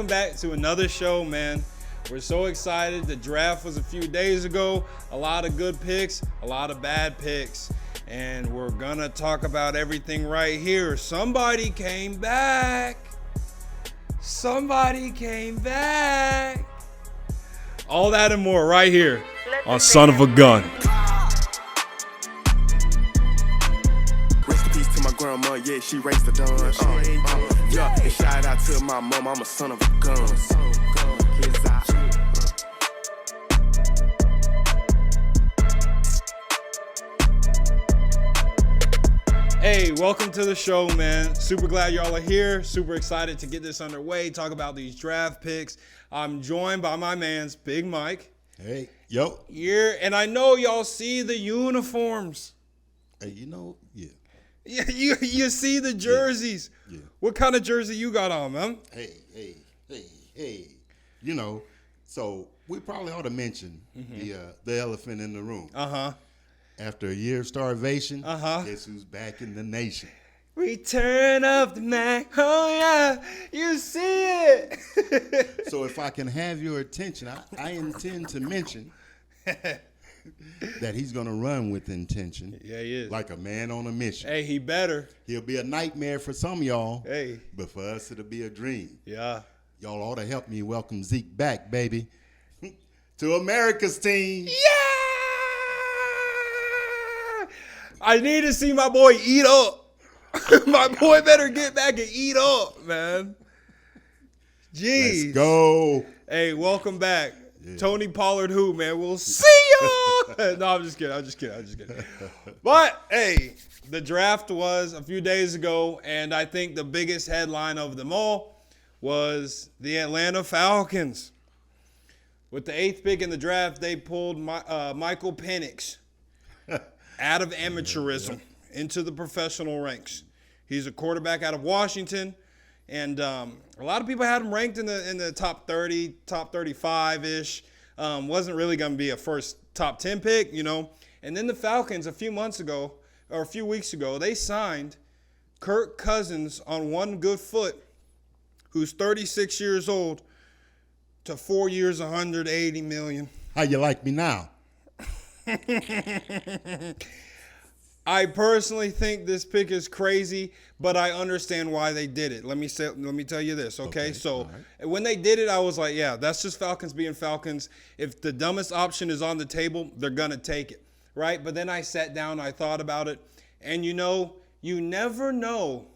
back to another show, man. We're so excited. The draft was a few days ago. A lot of good picks, a lot of bad picks. And we're gonna talk about everything right here. Somebody came back. Somebody came back. All that and more right here on Son of a Gun. Rest in peace to my grandma, yeah, she raised the dawn. Yeah, and shout out to my mom, I'm a son of a gun. Hey, welcome to the show, man. Super glad y'all are here. Super excited to get this underway, talk about these draft picks. I'm joined by my man's Big Mike. Hey, yo. Here, and I know y'all see the uniforms. Hey, yeah. Yeah, you see the jerseys. Yeah. What kind of jersey you got on, man? Hey. So we probably ought to mention the elephant in the room. Uh-huh. After a year of starvation, guess who's back in the nation? Return of the Mac. Oh, yeah. You see it. So if I can have your attention, I intend to mention that he's going to run with intention. Yeah, he is. Like a man on a mission. Hey, he better. He'll be a nightmare for some of y'all. Hey. But for us, it'll be a dream. Yeah. Y'all ought to help me welcome Zeke back, baby, to America's team. Yeah! I need to see my boy eat up. My boy better get back and eat up, man. Jeez. Let's go. Hey, welcome back. Yeah. Tony Pollard who, man? We'll see y'all. No, I'm just kidding. But, hey, the draft was a few days ago, and I think the biggest headline of them all was the Atlanta Falcons. With the 8th pick in the draft, they pulled Michael Penix out of amateurism into the professional ranks. He's a quarterback out of Washington, and a lot of people had him ranked in the top 30, top 35-ish. Wasn't really going to be a first top 10 pick, And then the Falcons a few weeks ago, they signed Kirk Cousins on one good foot, who's 36 years old, to 4 years, $180 million. How you like me now? I personally think this pick is crazy, but I understand why they did it. Let me tell you this, okay? So when they did it, I was like, yeah, that's just Falcons being Falcons. If the dumbest option is on the table, they're going to take it, right? But then I sat down, I thought about it, and you never know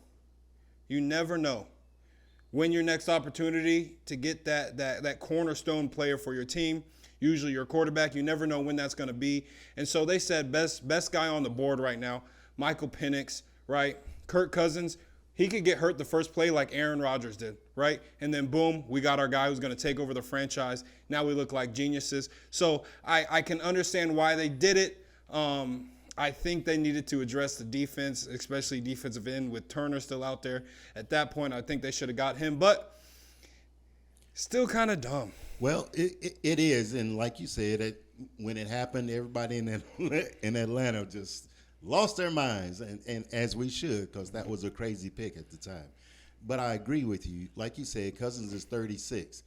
when your next opportunity to get that cornerstone player for your team. Usually your quarterback, you never know when that's going to be. And so they said best guy on the board right now, Michael Penix, right? Kirk Cousins, he could get hurt the first play like Aaron Rodgers did, right? And then boom, we got our guy who's going to take over the franchise. Now we look like geniuses. So I can understand why they did it. I think they needed to address the defense, especially defensive end with Turner still out there. At that point, I think they should have got him, but still kind of dumb. Well, it is, and like you said, when it happened, everybody in Atlanta just lost their minds, and as we should, because that was a crazy pick at the time. But I agree with you. Like you said, Cousins is 36.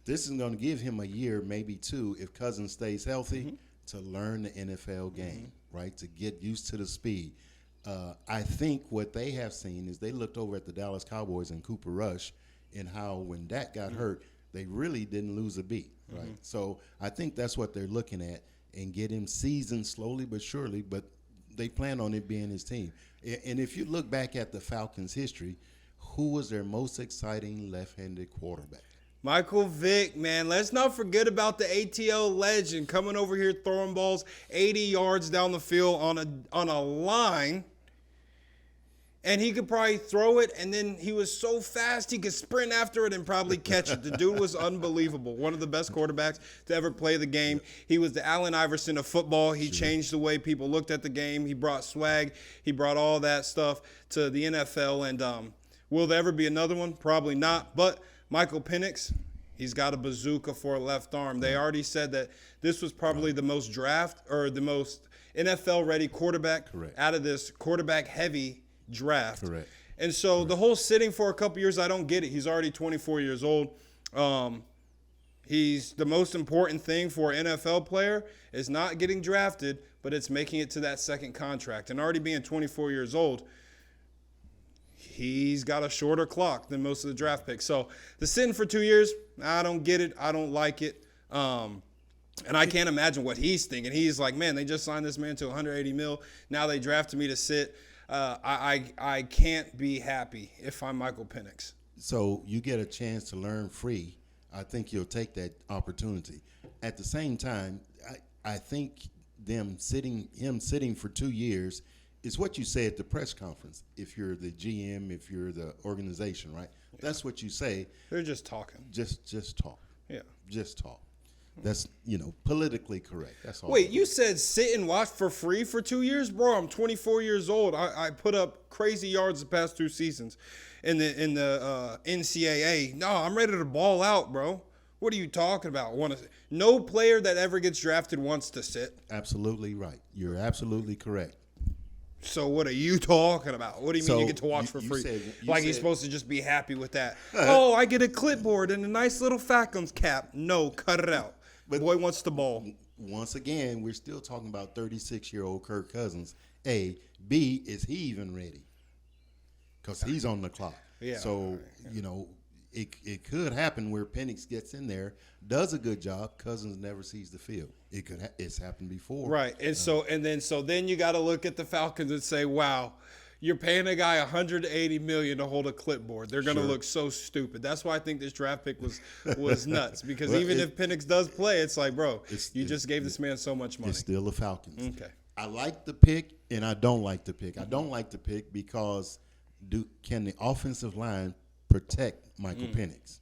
This is going to give him a year, maybe two, if Cousins stays healthy, to learn the NFL game, right, to get used to the speed. I think what they have seen is they looked over at the Dallas Cowboys and Cooper Rush and how when Dak got hurt, they really didn't lose a beat, right? So I think that's what they're looking at and get him seasoned slowly but surely, but they plan on it being his team. And if you look back at the Falcons' history, who was their most exciting left-handed quarterback? Michael Vick, man. Let's not forget about the ATL legend coming over here throwing balls 80 yards down the field on a line. And he could probably throw it, and then he was so fast he could sprint after it and probably catch it. The dude was unbelievable. One of the best quarterbacks to ever play the game. He was the Allen Iverson of football. He changed the way people looked at the game. He brought swag. He brought all that stuff to the NFL. And will there ever be another one? Probably not. But Michael Penix, he's got a bazooka for a left arm. They already said that this was probably the most the most NFL-ready quarterback out of this quarterback-heavy draft. Correct. And so the whole sitting for a couple years, I don't get it. He's already 24 years old. He's the most important thing for an NFL player is not getting drafted, but it's making it to that second contract. And already being 24 years old, he's got a shorter clock than most of the draft picks. So the sitting for 2 years, I don't get it. I don't like it. And I can't imagine what he's thinking. He's like, man, they just signed this man to 180 mil. Now they drafted me to sit. I can't be happy if I'm Michael Penix. So you get a chance to learn free. I think you'll take that opportunity. At the same time, I think him sitting for 2 years is what you say at the press conference. If you're the GM, if you're the organization, right? Yeah. That's what you say. They're just talking. Just talk. Yeah. Just talk. That's, politically correct. That's all. Wait, you said sit and watch for free for 2 years? Bro, I'm 24 years old. I put up crazy yards the past 2 seasons in the NCAA. No, I'm ready to ball out, bro. What are you talking about? No player that ever gets drafted wants to sit. Absolutely right. You're absolutely correct. So what are you talking about? What do you mean you get to watch for free? He's supposed to just be happy with that. Oh, I get a clipboard and a nice little Falcons cap. No, cut it out. But boy wants the ball. Once again, we're still talking about 36-year-old Kirk Cousins. A. B, is he even ready? Because he's on the clock. Yeah. So, it could happen where Penix gets in there, does a good job, Cousins never sees the field. It's happened before. Right. And so then you got to look at the Falcons and say, wow, you're paying a guy $180 million to hold a clipboard. They're going to look so stupid. That's why I think this draft pick was nuts. Because even if Penix does play, it's like, bro, you just gave this man so much money. It's still the Falcons. Okay. I like the pick, and I don't like the pick. I don't like the pick because can the offensive line protect Michael Penix,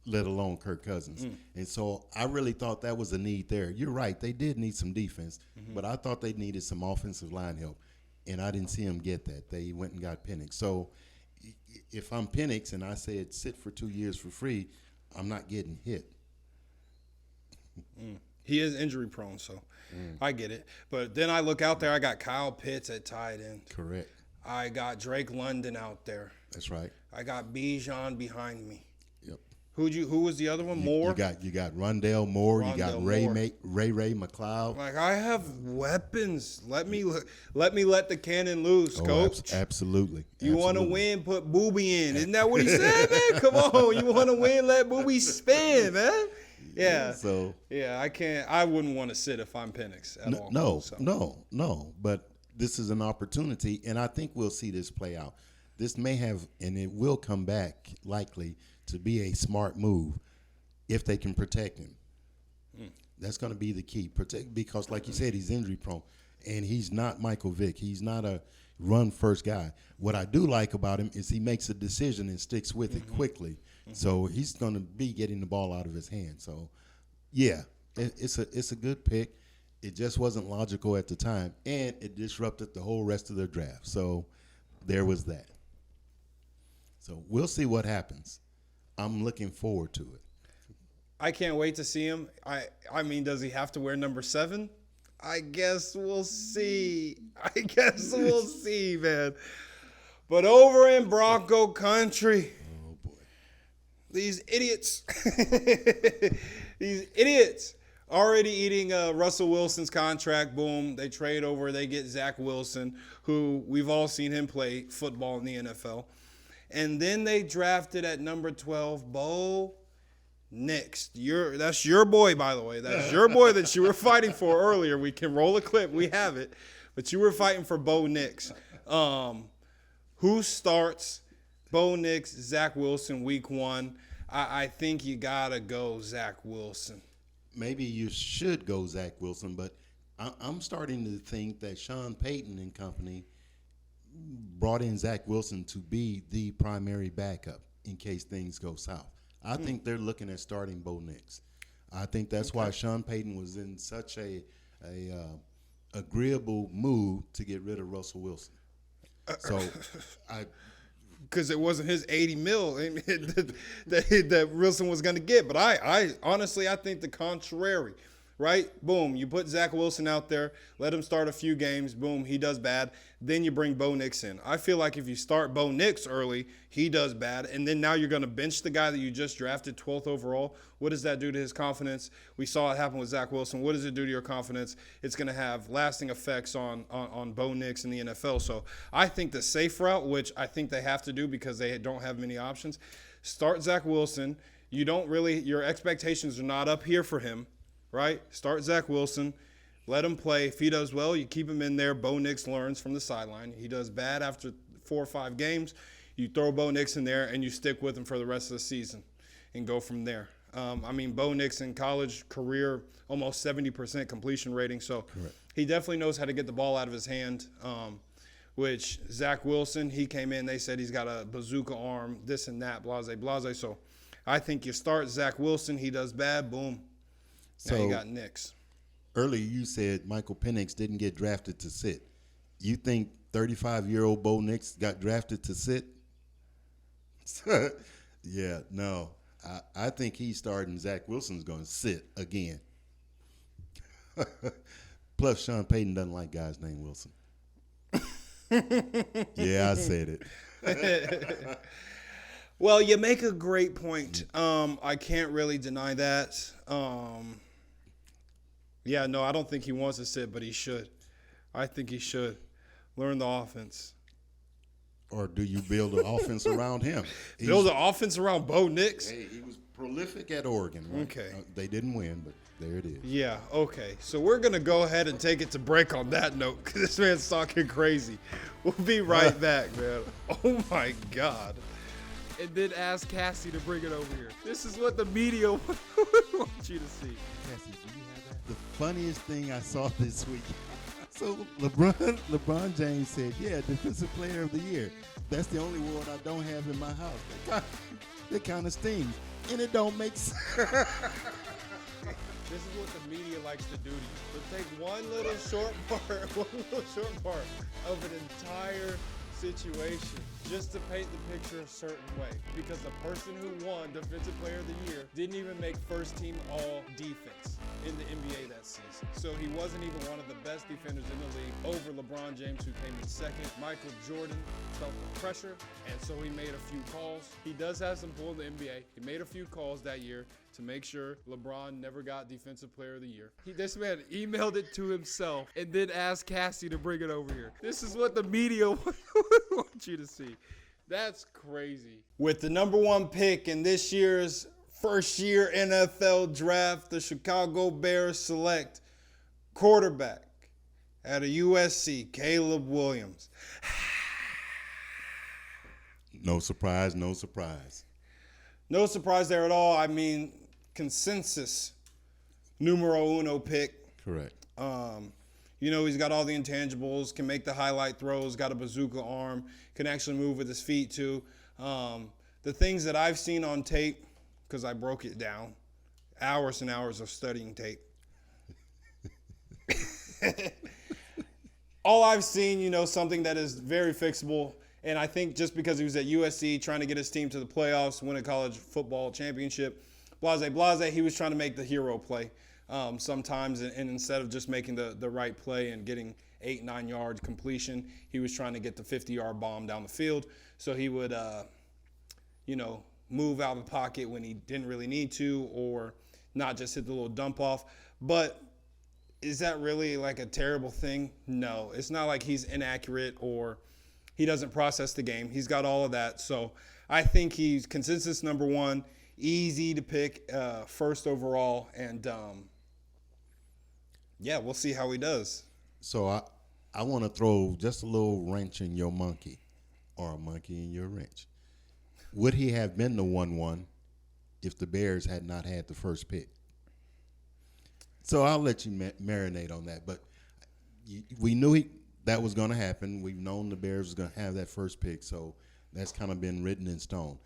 let alone Kirk Cousins? And so I really thought that was a need there. You're right. They did need some defense, but I thought they needed some offensive line help. And I didn't see him get that. They went and got Penix. So if I'm Penix and I said sit for 2 years for free, I'm not getting hit. He is injury prone, so I get it. But then I look out there, I got Kyle Pitts at tight end. Correct. I got Drake London out there. That's right. I got Bijan behind me. Yep. Who was the other one? Moore? You got Rondale Moore. You got Ray McLeod. Like, I have weapons. Let me let the cannon loose, coach. Absolutely. You want to win? Put Booby in. Isn't that what he said, man? Come on. You want to win? Let Booby spin, man. Yeah. So I wouldn't want to sit if I'm Penix at all. No. But this is an opportunity, and I think we'll see this play out. This may have, and it will come back likely to be a smart move if they can protect him. That's going to be the key. Protect, because like you said, he's injury prone, and he's not Michael Vick. He's not a run first guy. What I do like about him is he makes a decision and sticks with it quickly. So he's going to be getting the ball out of his hand. So yeah, it's a good pick. It just wasn't logical at the time, and it disrupted the whole rest of their draft. So there was that. So we'll see what happens. I'm looking forward to it. I can't wait to see him. I mean, does he have to wear number 7? I guess we'll see. Man. But over in Bronco country, Oh boy, these idiots already eating Russell Wilson's contract. Boom, they trade over. They get Zach Wilson, who we've all seen him play football in the NFL. And then they drafted at number 12, Bo Nix. That's your boy, by the way. That's your boy that you were fighting for earlier. We can roll a clip. We have it. But you were fighting for Bo Nix. Who starts? Bo Nix, Zach Wilson, week 1. I think you got to go Zach Wilson. Maybe you should go Zach Wilson, but I'm starting to think that Sean Payton and company brought in Zach Wilson to be the primary backup in case things go south. I think they're looking at starting Bo Nix. I think that's why Sean Payton was in such a agreeable move to get rid of Russell Wilson. So because it wasn't his $80 million that Wilson was going to get. But I honestly, I think the contrary. right? Boom, you put Zach Wilson out there, let him start a few games, boom, he does bad. Then you bring Bo Nix in. I feel like if you start Bo Nix early, he does bad, and then now you're going to bench the guy that you just drafted 12th overall. What does that do to his confidence? We saw it happen with Zach Wilson. What does it do to your confidence? It's going to have lasting effects on Bo Nix in the NFL. So I think the safe route, which I think they have to do because they don't have many options, start Zach Wilson. Your expectations are not up here for him, right? Start Zach Wilson. Let him play. If he does well, you keep him in there. Bo Nix learns from the sideline. He does bad after 4 or 5 games. You throw Bo Nix in there, and you stick with him for the rest of the season and go from there. Bo Nix in college career, almost 70% completion rating. So correct. He definitely knows how to get the ball out of his hand, which Zach Wilson, he came in. They said he's got a bazooka arm, this and that, blase, blase. So I think you start Zach Wilson. He does bad. Boom. Now you got Nix. Earlier you said Michael Penix didn't get drafted to sit. You think 35-year-old Bo Nix got drafted to sit? Yeah, no. I think he's starting. Zach Wilson's going to sit again. Plus, Sean Payton doesn't like guys named Wilson. Yeah, I said it. Well, you make a great point. I can't really deny that. Yeah, no, I don't think he wants to sit, but he should. I think he should learn the offense. Or do you build an offense around him? Build an offense around Bo Nix? Hey, he was prolific at Oregon. Right? Okay. They didn't win, but there it is. Yeah, okay. So we're going to go ahead and take it to break on that note because this man's talking crazy. We'll be right back, man. Oh, my God. And then ask Cassie to bring it over here. This is what the media wants you to see. Cassie, do you have that? The funniest thing I saw this week. So LeBron James said, yeah, Defensive Player of the Year. That's the only award I don't have in my house. That kind of stings. And it don't make sense. This is what the media likes to do to you. They'll take one little short part of an entire situation just to paint the picture a certain way. Because the person who won Defensive Player of the Year didn't even make first team all defense in the NBA that season. So he wasn't even one of the best defenders in the league over LeBron James, who came in second. Michael Jordan felt the pressure, and so he made a few calls. He does have some pull in the NBA. He made a few calls that year to make sure LeBron never got Defensive Player of the Year. This man emailed it to himself and then asked Cassie to bring it over here. This is what the media wants you to see. That's crazy. With the number 1 pick in this year's first-year NFL draft, the Chicago Bears select quarterback out of USC, Caleb Williams. No surprise, no surprise. No surprise there at all. I mean, consensus numero uno pick. Correct. He's got all the intangibles, can make the highlight throws, got a bazooka arm, can actually move with his feet too. The things that I've seen on tape, because I broke it down, hours and hours of studying tape. All I've seen, something that is very fixable. And I think just because he was at USC trying to get his team to the playoffs, win a college football championship, blase, he was trying to make the hero play sometimes. And instead of just making the right play and getting 8-9 yard completion, he was trying to get the 50-yard bomb down the field. So he would, move out of the pocket when he didn't really need to, or not just hit the little dump off. But is that really like a terrible thing? No, it's not like he's inaccurate or he doesn't process the game. He's got all of that. So I think he's consensus number 1, easy to pick, first overall. And, we'll see how he does. So I want to throw just a little wrench in your monkey, or a monkey in your wrench. Would he have been the 1-1 if the Bears had not had the first pick? So I'll let you marinate on that. But we knew that was going to happen. We've known the Bears was going to have that first pick, so that's kind of been written in stone.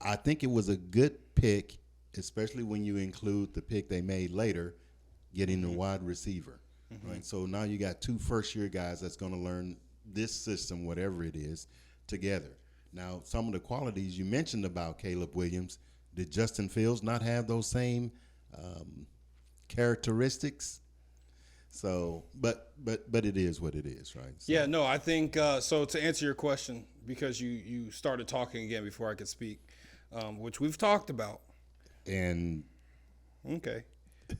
I think it was a good pick, especially when you include the pick they made later, getting the wide receiver. Mm-hmm. Right? So now you got 2 first-year guys that's going to learn this system, whatever it is, together. Now, some of the qualities you mentioned about Caleb Williams, did Justin Fields not have those same characteristics. So, but it is what it is, right? So, Yeah, no, I think so. To answer your question, because you started talking again before I could speak, which we've talked about. and Okay,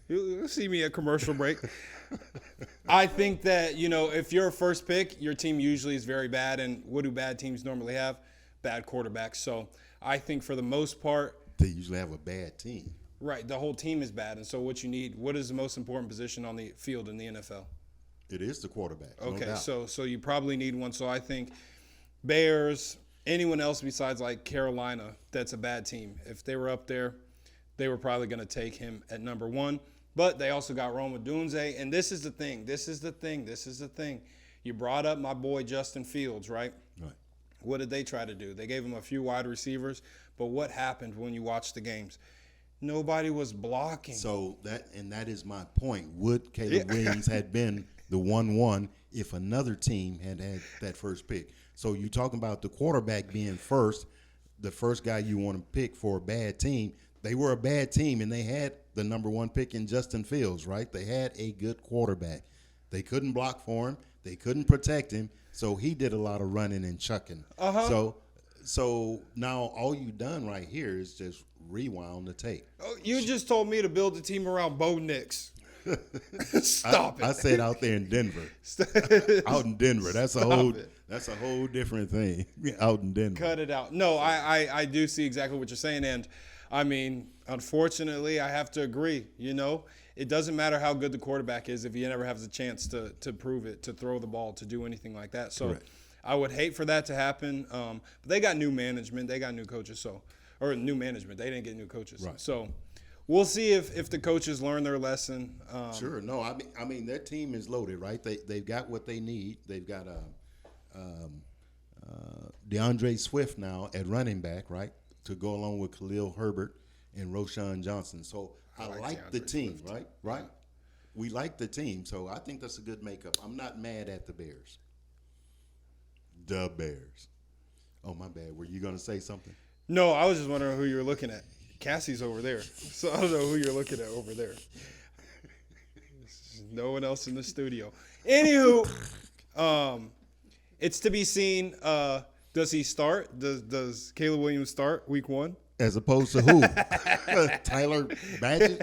you'll see me at commercial break. I think that if you're a first pick, your team usually is very bad, and what do bad teams normally have? Bad quarterbacks. So I think for the most part, they usually have a bad team. right, the whole team is bad, and so what is the most important position on the field in the NFL? It is the quarterback. Okay, no doubt. so you probably need one. So I think Bears, anyone else besides like Carolina, that's a bad team. If they were up there, they were probably going to take him at number 1. But they also got Rome Odunze, and this is the thing. You brought up my boy Justin Fields, right? Right. What did they try to do? They gave him a few wide receivers, but what happened when you watched the games? Nobody was blocking. So that is my point. Would Caleb Williams had been the 1-1 if another team had that first pick? So you're talking about the quarterback being first, the first guy you want to pick for a bad team. They were a bad team, and they had the number 1 pick in Justin Fields, right? They had a good quarterback. They couldn't block for him. They couldn't protect him. So he did a lot of running and chucking. So now all you've done right here is just rewound the tape. Oh, you just told me to build a team around Bo Nix. Stop it. I said out there in Denver. Out in Denver. That's a whole different thing. Out in Denver. Cut it out. No, I do see exactly what you're saying, and I mean, unfortunately, I have to agree. It doesn't matter how good the quarterback is if he never has a chance to prove it, to throw the ball, to do anything like that. So Correct. I would hate for that to happen. But they got new management. They got new coaches. Or new management. They didn't get new coaches. Right. So we'll see if the coaches learn their lesson. Sure. No, I mean their team is loaded, right? They've got what they need. They've got DeAndre Swift now at running back, right, to go along with Khalil Herbert and Roshan Johnson. So I like the team, Swift. right? We like the team, so I think that's a good makeup. I'm not mad at the Bears. The Bears. Oh, my bad. Were you going to say something? No, I was just wondering who you were looking at. Cassie's over there, so I don't know who you're looking at over there. No one else in the studio. Anywho, it's to be seen. Does he start? Does Caleb Williams start week 1? As opposed to who? Tyler Badgett?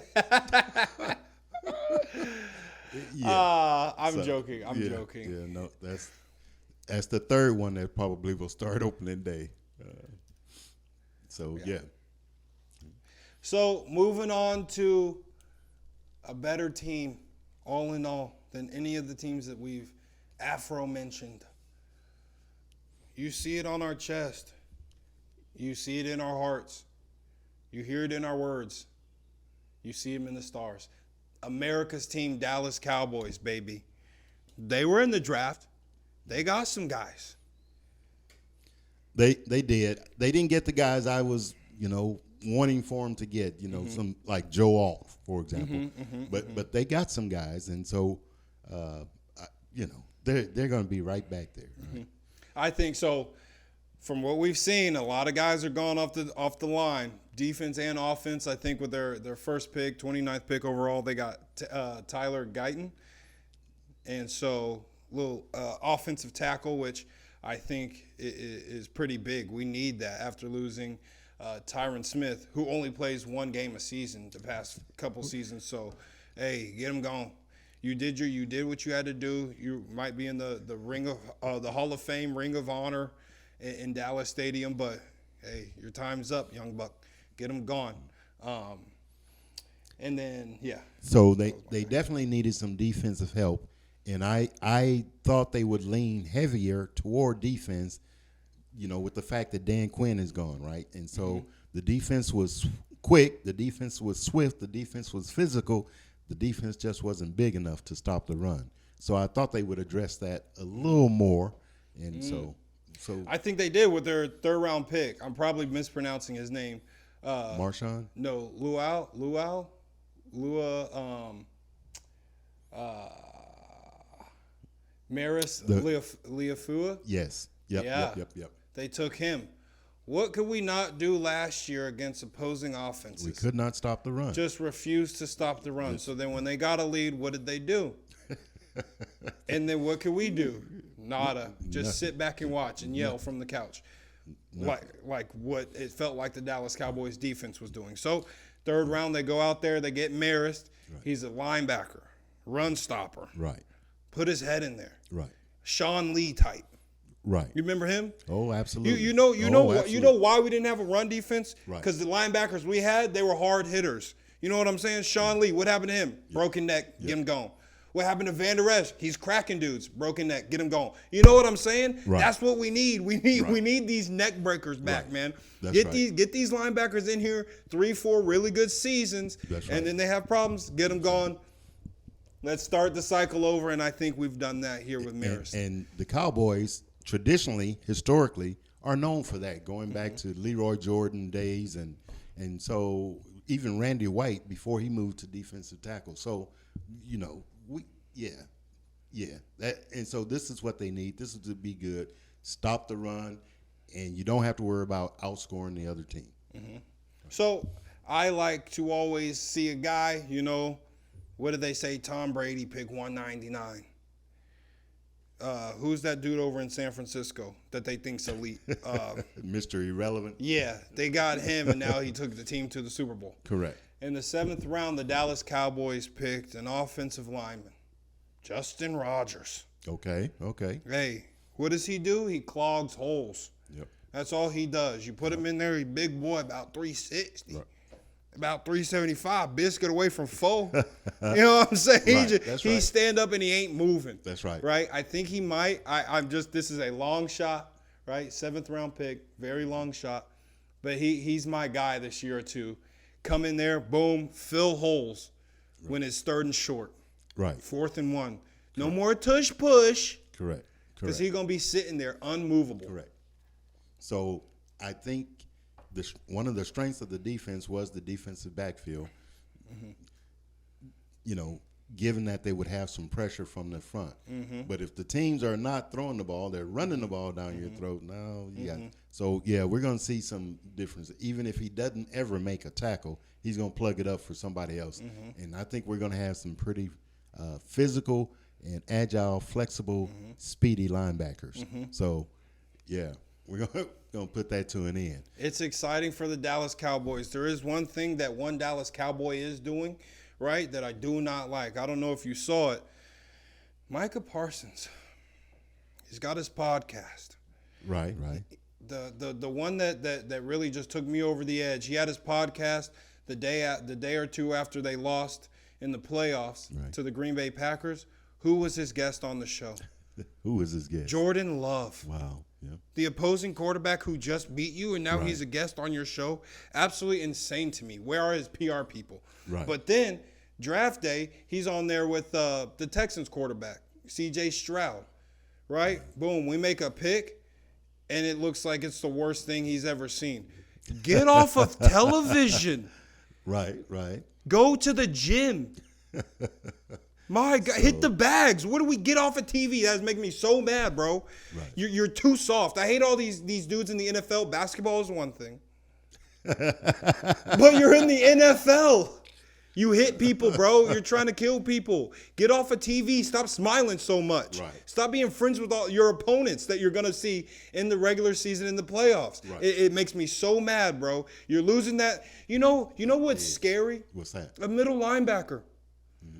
I'm joking. I'm joking. Yeah, no, that's the third one that probably will start opening day. Yeah. So moving on to a better team, all in all, than any of the teams that we've mentioned. You see it on our chest. You see it in our hearts. You hear it in our words. You see them in the stars. America's team, Dallas Cowboys, baby. They were in the draft. They got some guys. They did. They didn't get the guys I was, wanting for them to get, some like Joe Alt, for example. But they got some guys, and so, they're going to be right back there. Right? I think so. From what we've seen, a lot of guys are gone off the line, defense and offense. I think with their first pick, 29th pick overall, they got Tyler Guyton. And so little offensive tackle, which I think is pretty big. We need that after losing Tyron Smith, who only plays 1 game a season the past couple seasons. So, hey, get him gone. You did what you had to do. You might be in the ring of the Hall of Fame, Ring of Honor in Dallas Stadium, but hey, your time's up, young buck. Get him gone. And then So they definitely needed some defensive help, and I thought they would lean heavier toward defense, with the fact that Dan Quinn is gone, right? And so the defense was quick, the defense was swift, the defense was physical. The defense just wasn't big enough to stop the run. So I thought they would address that a little more, and so I think they did with their 3rd round pick. I'm probably mispronouncing his name. Marshawn? No, Maris Liafua. Yes. Yep. Yeah. Yep. They took him. What could we not do last year against opposing offenses? We could not stop the run. Just refused to stop the run. So then when they got a lead, what did they do? And then what could we do? Nada. Just sit back and watch and yell from the couch. Like what it felt like the Dallas Cowboys defense was doing. So third round, they go out there, they get Marist. Right. He's a linebacker, run stopper. Right. Put his head in there. Right. Sean Lee type. Right. You remember him? Oh, absolutely. You know why we didn't have a run defense? Right. Because the linebackers we had, they were hard hitters. You know what I'm saying? Sean Lee, what happened to him? Yep. Broken neck, get him gone. What happened to Van Der Esch? He's cracking dudes, broken neck, get him going. You know what I'm saying? Right. That's what we need. We need these neck breakers back, man. Get these linebackers in here 3-4 really good seasons, and then they have problems. Get them going. Let's start the cycle over, and I think we've done that here with Marist. And the Cowboys traditionally, historically, are known for that, going back to Leroy Jordan days, and so even Randy White before he moved to defensive tackle. So, and so this is what they need. This is to be good. Stop the run, and you don't have to worry about outscoring the other team. Mm-hmm. So I like to always see a guy, what did they say? Tom Brady pick 199. Who's that dude over in San Francisco that they think's elite? Mr. Irrelevant. Yeah, they got him, and now he took the team to the Super Bowl. Correct. In the 7th round, the Dallas Cowboys picked an offensive lineman, Justin Rogers. Okay. Hey, what does he do? He clogs holes. Yep. That's all he does. You put him in there, he's a big boy, about 360. Right. About 375, biscuit away from 4. You know what I'm saying? He stand up and he ain't moving. That's right. Right? I think he might. This is a long shot, right? 7th round pick, very long shot. But he's my guy this year or two. Come in there, boom, fill holes when it's 3rd and short. Right. 4th and 1. No more tush push. Correct. Because he's going to be sitting there unmovable. Correct. So I think one of the strengths of the defense was the defensive backfield. Mm-hmm. Given that they would have some pressure from the front. Mm-hmm. But if the teams are not throwing the ball, they're running the ball down your throat. So, we're going to see some difference. Even if he doesn't ever make a tackle, he's going to plug it up for somebody else. Mm-hmm. And I think we're going to have some pretty physical and agile, flexible, speedy linebackers. Mm-hmm. So, we're going to put that to an end. It's exciting for the Dallas Cowboys. There is one thing that one Dallas Cowboy is doing, right, that I do not like. I don't know if you saw it. Micah Parsons, he's got his podcast. Right. The one that really just took me over the edge. He had his podcast the day or two after they lost in the playoffs to the Green Bay Packers. Who was his guest on the show? Who was his guest? Jordan Love. Wow. Yep. The opposing quarterback who just beat you, and now he's a guest on your show. Absolutely insane to me. Where are his PR people? Right. But then, draft day, he's on there with the Texans quarterback, C.J. Stroud. Right? Boom. We make a pick, and it looks like it's the worst thing he's ever seen. Get off of television. Right. Go to the gym. My God, hit the bags. What do we get off of TV? That's making me so mad, bro. Right. You're too soft. I hate all these dudes in the NFL. Basketball is one thing. But you're in the NFL. You hit people, bro. You're trying to kill people. Get off of TV. Stop smiling so much. Right. Stop being friends with all your opponents that you're going to see in the regular season in the playoffs. Right. It makes me so mad, bro. You're losing that. You know what's scary? What's that? A middle linebacker.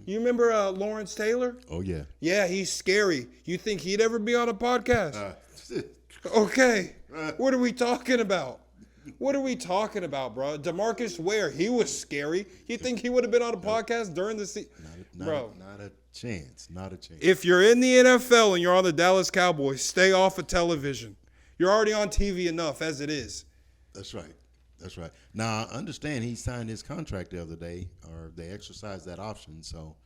You remember Lawrence Taylor? Oh, yeah. Yeah, he's scary. You think he'd ever be on a podcast? Okay. What are we talking about? What are we talking about, bro? DeMarcus Ware, he was scary. You think he would have been on a podcast during the season? Bro. Not a chance. Not a chance. If you're in the NFL and you're on the Dallas Cowboys, stay off of television. You're already on TV enough as it is. That's right. Now, I understand he signed his contract the other day, or they exercised that option, so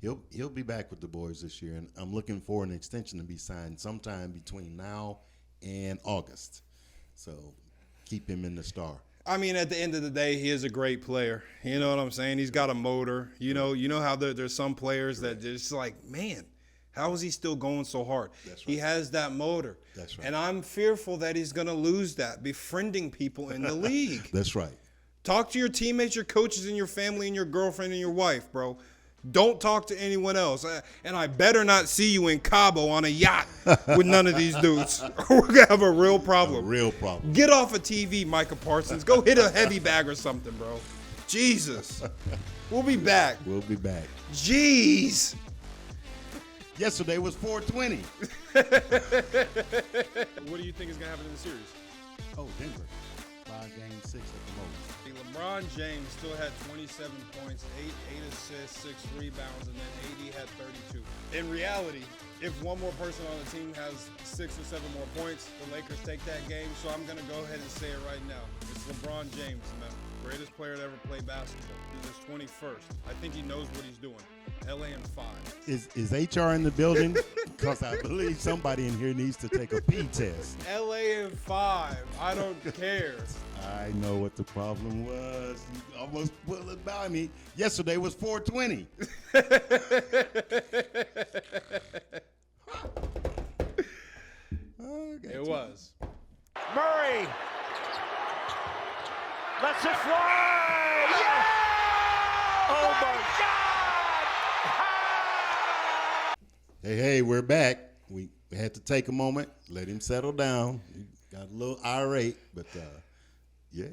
he'll be back with the boys this year, and I'm looking for an extension to be signed sometime between now and August. So keep him in the star. I mean, at the end of the day, he is a great player. You know what I'm saying? He's got a motor. You know how there's some players that just like, man, How is he still going so hard? That's He right. has that motor. That's right. And I'm fearful that he's going to lose that, befriending people in the league. That's right. Talk to your teammates, your coaches, and your family, and your girlfriend, and your wife, bro. Don't talk to anyone else. And I better not see you in Cabo on a yacht with none of these dudes. We're going to have a real problem. A real problem. Get off of TV, Micah Parsons. Go hit a heavy bag or something, bro. Jesus. We'll be back. We'll be back. Jeez. Yesterday was 420. What do you think is going to happen in the series? Oh, Denver. 5-6 at the most. LeBron James still had 27 points, 8 assists, 6 rebounds, and then AD had 32. In reality, if one more person on the team has 6 or 7 more points, the Lakers take that game. So I'm going to go ahead and say it right now. It's LeBron James, man. Greatest player to ever play basketball. He's his 21st. I think he knows what he's doing. LA in 5. Is HR in the building? Because I believe somebody in here needs to take a P test. LA in 5. I don't care. I know what the problem was. You almost pulled it by me. Yesterday was 420. It was. Murray lets it fly. Yeah! Oh my God! Hey, we're back. We had to take a moment, let him settle down. He got a little irate, but yeah.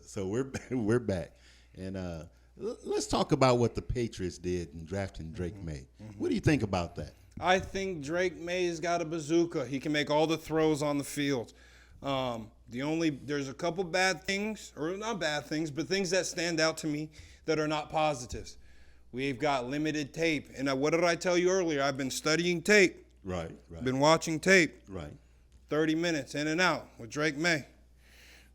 So we're back, and let's talk about what the Patriots did in drafting Drake May. What do you think about that? I think Drake May's got a bazooka. He can make all the throws on the field. There's a couple bad things, or not bad things, but things that stand out to me that are not positives. We've got limited tape. And what did I tell you earlier? I've been studying tape. Right. Been watching tape. Right. 30 minutes in and out with Drake May.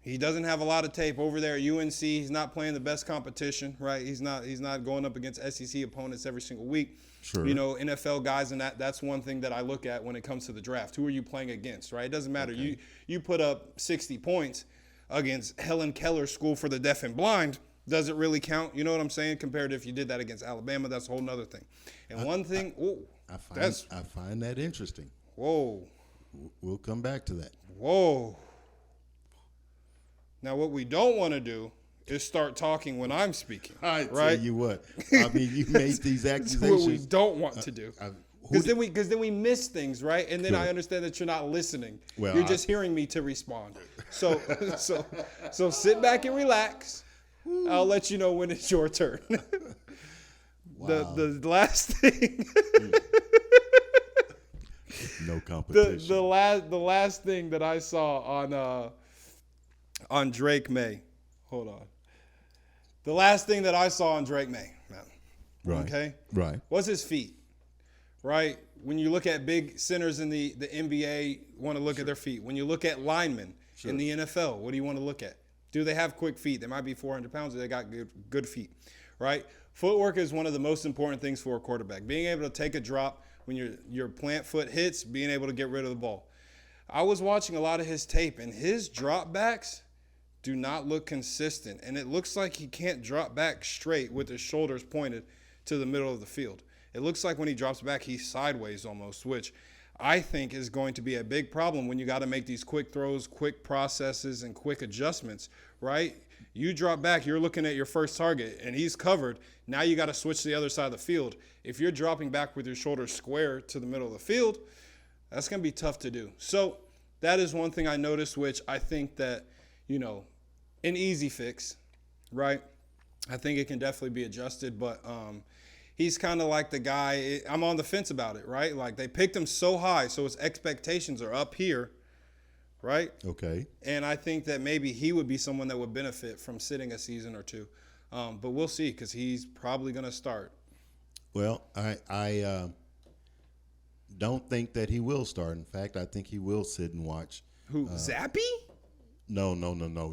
He doesn't have a lot of tape over there at UNC. He's not playing the best competition, right? He's not going up against SEC opponents every single week. Sure. You know, NFL guys, and that's one thing that I look at when it comes to the draft. Who are you playing against, right? It doesn't matter. Okay. You put up 60 points against Helen Keller's School for the Deaf and Blind. Does it really count? You know what I'm saying? Compared to if you did that against Alabama, that's a whole nother thing. And one thing, I find that interesting. Whoa. We'll come back to that. Whoa. Now, what we don't want to do is start talking when I'm speaking. I right? tell you what. I mean, you made these That's accusations. what we don't want to do. Because then we miss things, right? And then Sure. I understand that you're not listening. Well, you're just hearing me to respond. So sit back and relax. I'll let you know when it's your turn. Wow. The last thing. No competition. the last thing that I saw on Drake May. Hold on. The last thing that I saw on Drake May. Right. Okay. Right. Was his feet. Right? When you look at big centers in the NBA, want to look at their feet. When you look at linemen in the NFL, what do you want to look at? Do they have quick feet? They might be 400 pounds, or they got good feet, right? Footwork is one of the most important things for a quarterback. Being able to take a drop when your plant foot hits, being able to get rid of the ball. I was watching a lot of his tape, and his drop backs do not look consistent, and it looks like he can't drop back straight with his shoulders pointed to the middle of the field. It looks like when he drops back, he's sideways almost, which I think is going to be a big problem when you got to make these quick throws, quick processes, and quick adjustments, right? You drop back, you're looking at your first target, and he's covered. Now you got to switch to the other side of the field. If you're dropping back with your shoulders square to the middle of the field, that's going to be tough to do. So that is one thing I noticed, which I think that, an easy fix, right? I think it can definitely be adjusted, but he's kind of like the guy, I'm on the fence about it, right? Like they picked him so high, so his expectations are up here, right? Okay. And I think that maybe he would be someone that would benefit from sitting a season or two. But we'll see, because he's probably going to start. Well, I don't think that he will start. In fact, I think he will sit and watch. Who, Zappy? No.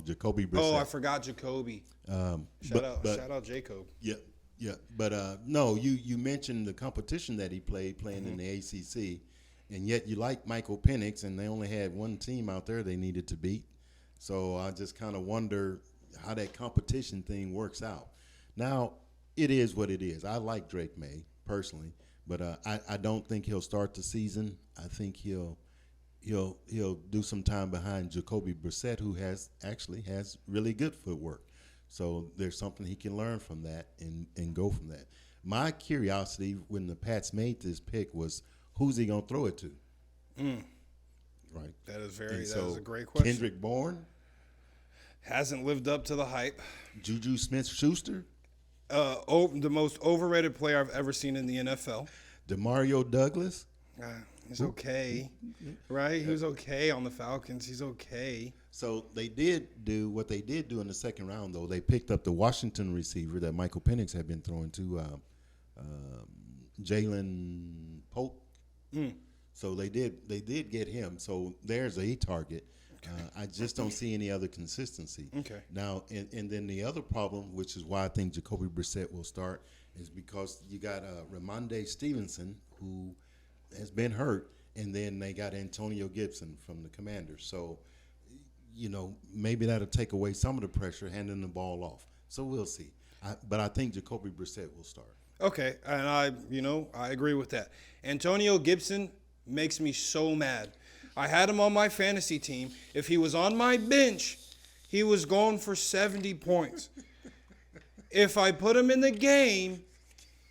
Jacoby Brissett. Oh, I forgot Jacoby. Shout out Jacob. Yeah. But no, you mentioned the competition that he playing in the ACC, and yet you like Michael Penix, and they only had one team out there they needed to beat. So I just kind of wonder how that competition thing works out. Now, it is what it is. I like Drake May personally, But I don't think he'll start the season. I think he'll do some time behind Jacoby Brissett, who has really good footwork. So there's something he can learn from that and go from that. My curiosity when the Pats made this pick was, who's he gonna throw it to? Right. That is a great question. Kendrick Bourne, Hasn't lived up to the hype. Juju Smith-Schuster, The most overrated player I've ever seen in the NFL. Demario Douglas. He's okay, right? He was okay on the Falcons. He's okay. So they did do what they did do in the second round, though. They picked up the Washington receiver that Michael Penix had been throwing to, Jalen Polk. So they did get him. So there's a target. I just don't see any other consistency. Okay. Now, and then the other problem, which is why I think Jacoby Brissett will start, is because you got Ramondre Stevenson, who has been hurt, and then they got Antonio Gibson from the Commanders. So, maybe that'll take away some of the pressure handing the ball off. So we'll see. But I think Jacoby Brissett will start. Okay, and I agree with that. Antonio Gibson makes me so mad. I had him on my fantasy team. If he was on my bench, he was going for 70 points. If I put him in the game,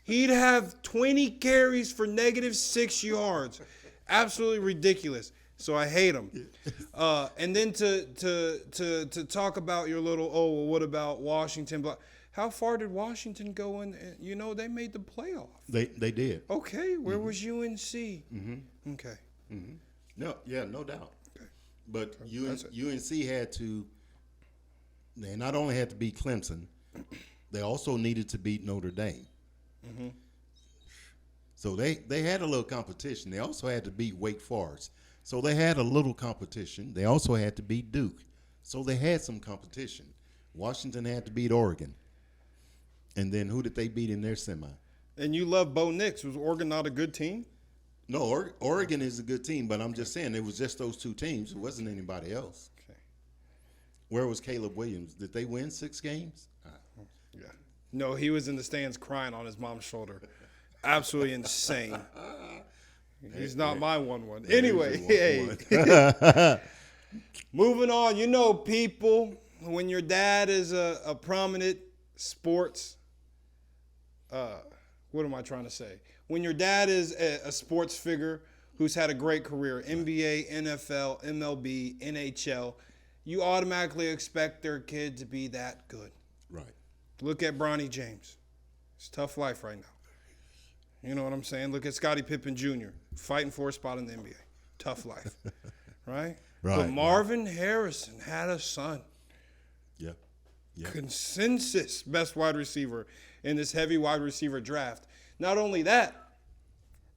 he'd have 20 carries for -6 yards. Absolutely ridiculous. So I hate him. And then to talk about your little, what about Washington? But how far did Washington go in? They made the playoff. They did. Okay, where was UNC? Okay. No doubt. Okay. But UNC had to. They not only had to beat Clemson, they also needed to beat Notre Dame. So they had a little competition. They also had to beat Wake Forest. So they had a little competition. They also had to beat Duke. So they had some competition. Washington had to beat Oregon. And then who did they beat in their semi? And you love Bo Nix. Was Oregon not a good team? No, Oregon is a good team, but I'm just saying it was just those two teams. It wasn't anybody else. Okay. Where was Caleb Williams? Did they win 6 games? Yeah. No, he was in the stands crying on his mom's shoulder. Absolutely insane. He's not my 1-1. Anyway, moving on. People, when your dad is a prominent sports, what am I trying to say? When your dad is a sports figure who's had a great career, NBA, NFL, MLB, NHL, you automatically expect their kid to be that good. Right. Look at Bronny James. It's a tough life right now. You know what I'm saying? Look at Scottie Pippen Jr. fighting for a spot in the NBA. Tough life, right? But Marvin Harrison had a son. Yeah. Consensus best wide receiver in this heavy wide receiver draft. Not only that,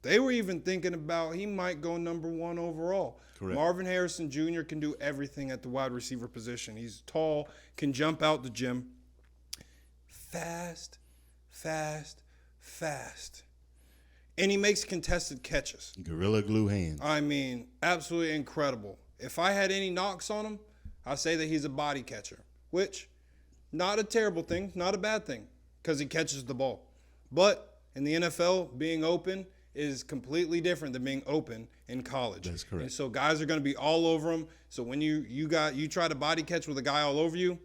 they were even thinking about he might go number 1 overall. Correct. Marvin Harrison Jr. can do everything at the wide receiver position. He's tall, can jump out the gym. Fast. And he makes contested catches. Gorilla glue hands. I mean, absolutely incredible. If I had any knocks on him, I'd say that he's a body catcher, which not a terrible thing, not a bad thing, because he catches the ball. But in the NFL, being open is completely different than being open in college. That's correct. And so guys are going to be all over him. So when you try to body catch with a guy all over you,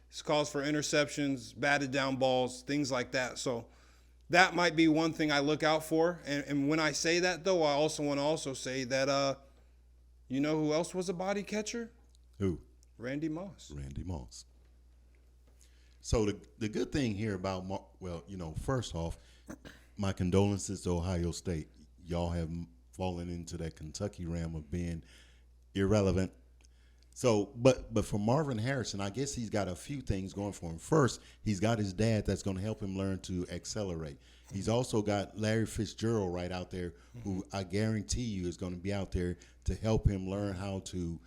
it's calls for interceptions, batted down balls, things like that. So that might be one thing I look out for. And when I say that, though, I also want to say that, you know who else was a body catcher? Who? Randy Moss. So the good thing here about, first off, my condolences to Ohio State. Y'all have fallen into that Kentucky realm of being irrelevant. So, but for Marvin Harrison, I guess he's got a few things going for him. First, he's got his dad that's going to help him learn to accelerate. He's also got Larry Fitzgerald right out there, who I guarantee you is going to be out there to help him learn how to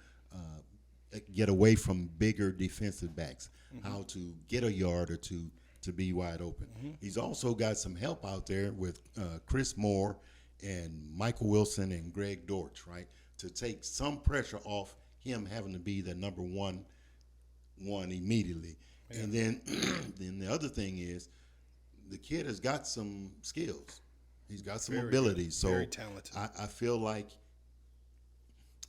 get away from bigger defensive backs, how to get a yard or two to be wide open. He's also got some help out there with Chris Moore and Michael Wilson and Greg Dortch, right, to take some pressure off him having to be the number one immediately. Yeah. And then the other thing is the kid has got some skills. He's got some Very ability. good. So Very talented. I feel like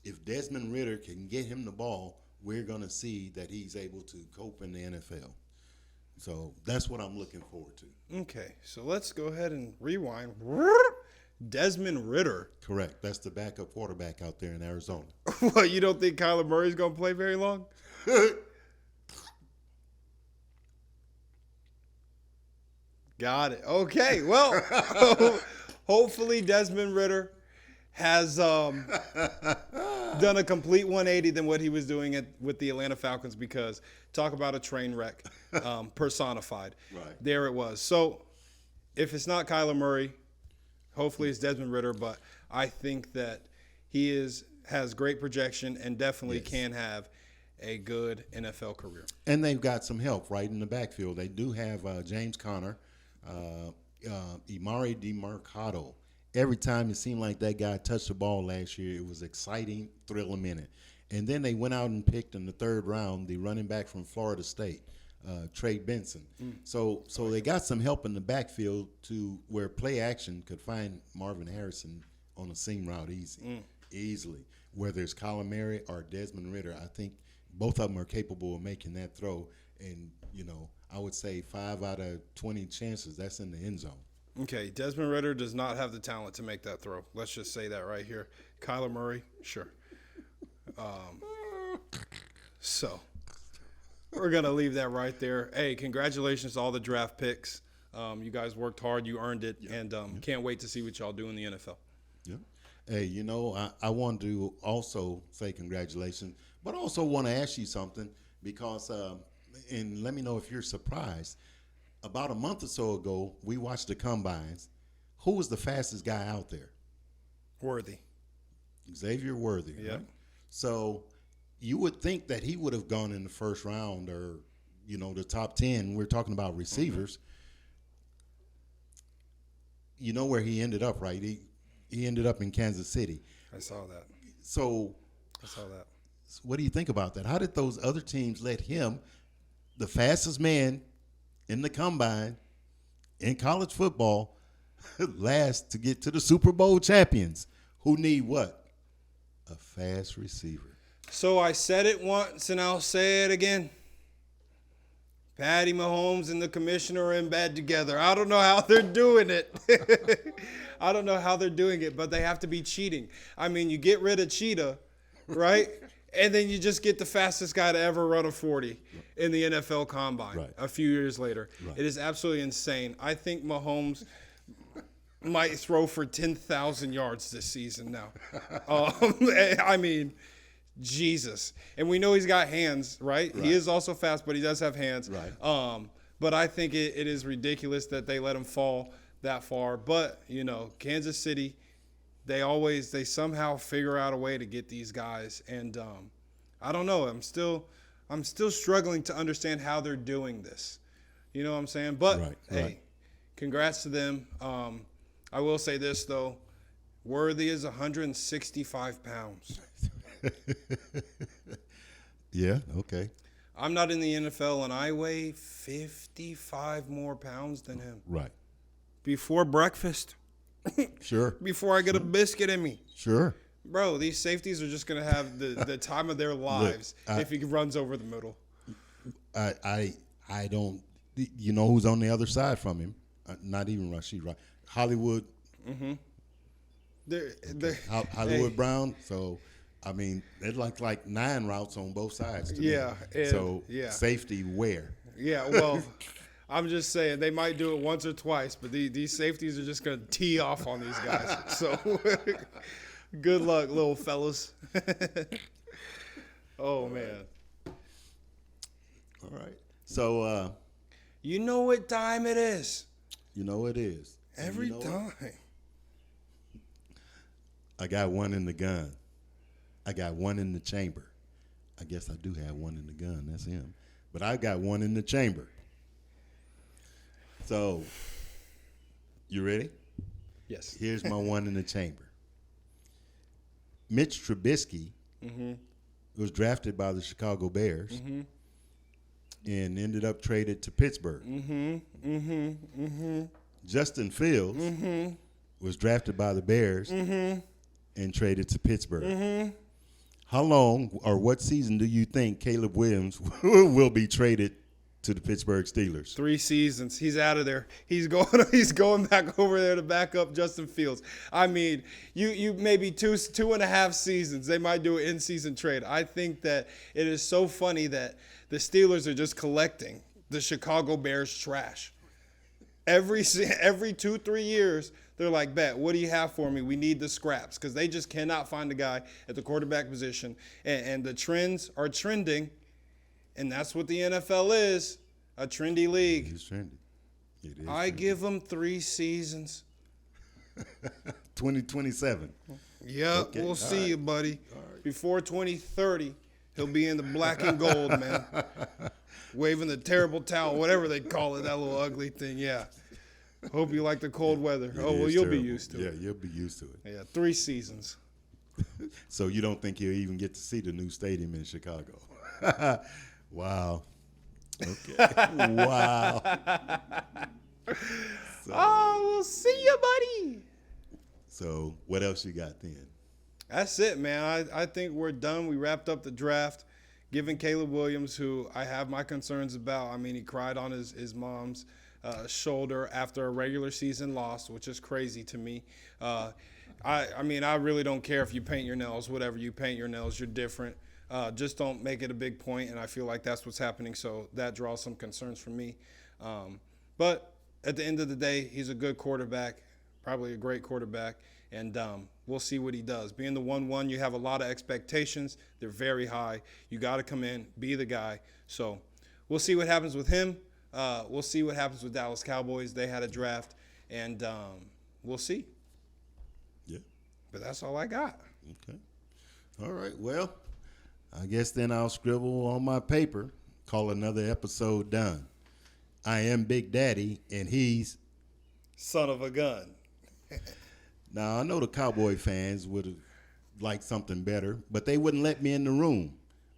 if Desmond Ridder can get him the ball, we're going to see that he's able to cope in the NFL. So that's what I'm looking forward to. Okay, so let's go ahead and rewind. Desmond Ridder. Correct. That's the backup quarterback out there in Arizona. What, you don't think Kyler Murray's going to play very long? Got it. Okay, well, hopefully Desmond Ridder has done a complete 180 than what he was doing with the Atlanta Falcons, because talk about a train wreck personified. Right. There it was. So if it's not Kyler Murray, hopefully it's Desmond Ridder, but I think that he has great projection and definitely can have a good NFL career. And they've got some help right in the backfield. They do have James Conner, Imari DeMarcado. Every time it seemed like that guy touched the ball last year, it was exciting, thrill a minute. And then they went out and picked in the third round the running back from Florida State, Trey Benson. So they got some help in the backfield to where play action could find Marvin Harrison on a seam route easily. Whether it's Kyler Murray or Desmond Ridder, I think both of them are capable of making that throw. And, I would say 5 out of 20 chances that's in the end zone. Okay, Desmond Ridder does not have the talent to make that throw. Let's just say that right here. Kyler Murray, sure. So we're going to leave that right there. Hey, congratulations to all the draft picks. You guys worked hard. You earned it. And can't wait to see what y'all do in the NFL. Yeah. Hey, I want to also say congratulations, but also want to ask you something because, and let me know if you're surprised. About a month or so ago, we watched the combines. Who was the fastest guy out there? Worthy. Xavier Worthy. Yep. Right? So you would think that he would have gone in the first round or, the top 10. We're talking about receivers. You know where he ended up, right? He ended up in Kansas City. I saw that. So I saw that. what do you think about that? How did those other teams let him, the fastest man in the combine in college football, last to get to the Super Bowl champions, who need what? A fast receiver. So I said it once and I'll say it again. Patty Mahomes and the commissioner are in bed together. I don't know how they're doing it. I don't know how they're doing it, but they have to be cheating. I mean, you get rid of Cheetah, right? And then you just get the fastest guy to ever run a 40 in the NFL Combine a few years later. Right. It is absolutely insane. I think Mahomes might throw for 10,000 yards this season now. I mean, Jesus. And we know he's got hands, right? He is also fast, but he does have hands. Right. But I think it is ridiculous that they let him fall that far. But, Kansas City, they somehow figure out a way to get these guys. And I don't know. I'm still struggling to understand how they're doing this. You know what I'm saying? But, hey, congrats to them. I will say this, though. Worthy is 165 pounds. Yeah, okay. I'm not in the NFL, and I weigh 55 more pounds than him. Right. Before breakfast. Sure. Before I get a biscuit in me. Sure. Bro, these safeties are just going to have the time of their lives if he runs over the middle. I don't – you know who's on the other side from him? Not even Rashid, right? Hollywood. Mm-hmm. Hollywood Brown. So, I mean, there's like 9 routes on both sides. Yeah. So, safety where? Yeah, well, I'm just saying they might do it once or twice, but these safeties are just going to tee off on these guys. So, good luck, little fellas. Oh, man. All right. So, you know what time it is. You know it is. Every time. I got one in the gun. I got one in the chamber. I guess I do have one in the gun. That's him. But I got one in the chamber. So, you ready? Yes. Here's my one in the chamber. Mitch Trubisky was drafted by the Chicago Bears and ended up traded to Pittsburgh. Justin Fields was drafted by the Bears and traded to Pittsburgh. How long or what season do you think Caleb Williams will be traded to the Pittsburgh Steelers? 3 seasons. He's out of there. He's going back over there to back up Justin Fields. I mean, you maybe 2.5 seasons. They might do an in-season trade. I think that it is so funny that the Steelers are just collecting the Chicago Bears trash. Every 2-3 years, they're like, bet, what do you have for me? We need the scraps, because they just cannot find a guy at the quarterback position. And the trends are trending, and that's what the NFL is, a trendy league. It's trendy. It is I trendy. give them 3 seasons. 2027. Yep, Okay, we'll see right. you, buddy. Before 2030, he'll be in the black and gold, man. Waving the terrible towel, whatever they call it, that little ugly thing, yeah. Hope you like the cold weather. It Oh, well, is you'll terrible. be used to it. Yeah, you'll be used to it. Yeah, 3 seasons. So you don't think you'll even get to see the new stadium in Chicago? Wow. Okay. Wow. Oh, we'll see you, buddy. So what else you got then? That's it, man. I think we're done. We wrapped up the draft, giving Caleb Williams, who I have my concerns about. I mean, he cried on his mom's shoulder after a regular season loss, which is crazy to me. I mean, I really don't care if you paint your nails, whatever you paint your nails, you're different. Just don't make it a big point, and I feel like that's what's happening, so that draws some concerns from me. But at the end of the day, he's a good quarterback, probably a great quarterback, and we'll see what he does. Being the 1-1, you have a lot of expectations. They're very high. You got to come in, be the guy. So we'll see what happens with him. We'll see what happens with Dallas Cowboys. They had a draft, and we'll see. Yeah. But that's all I got. Okay. All right. Well, I guess then I'll scribble on my paper, call another episode done. I am Big Daddy, and he's Son of a gun. Now, I know the Cowboy fans would have liked something better, but they wouldn't let me in the room.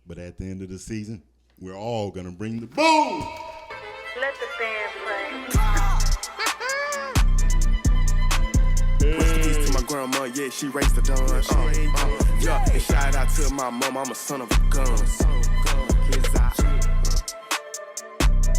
But at the end of the season, we're all going to bring the boom! Let the band play. Rest in peace to my grandma, yeah, she raised the dawn. Yeah, and shout out to my mom, I'm a son of a gun.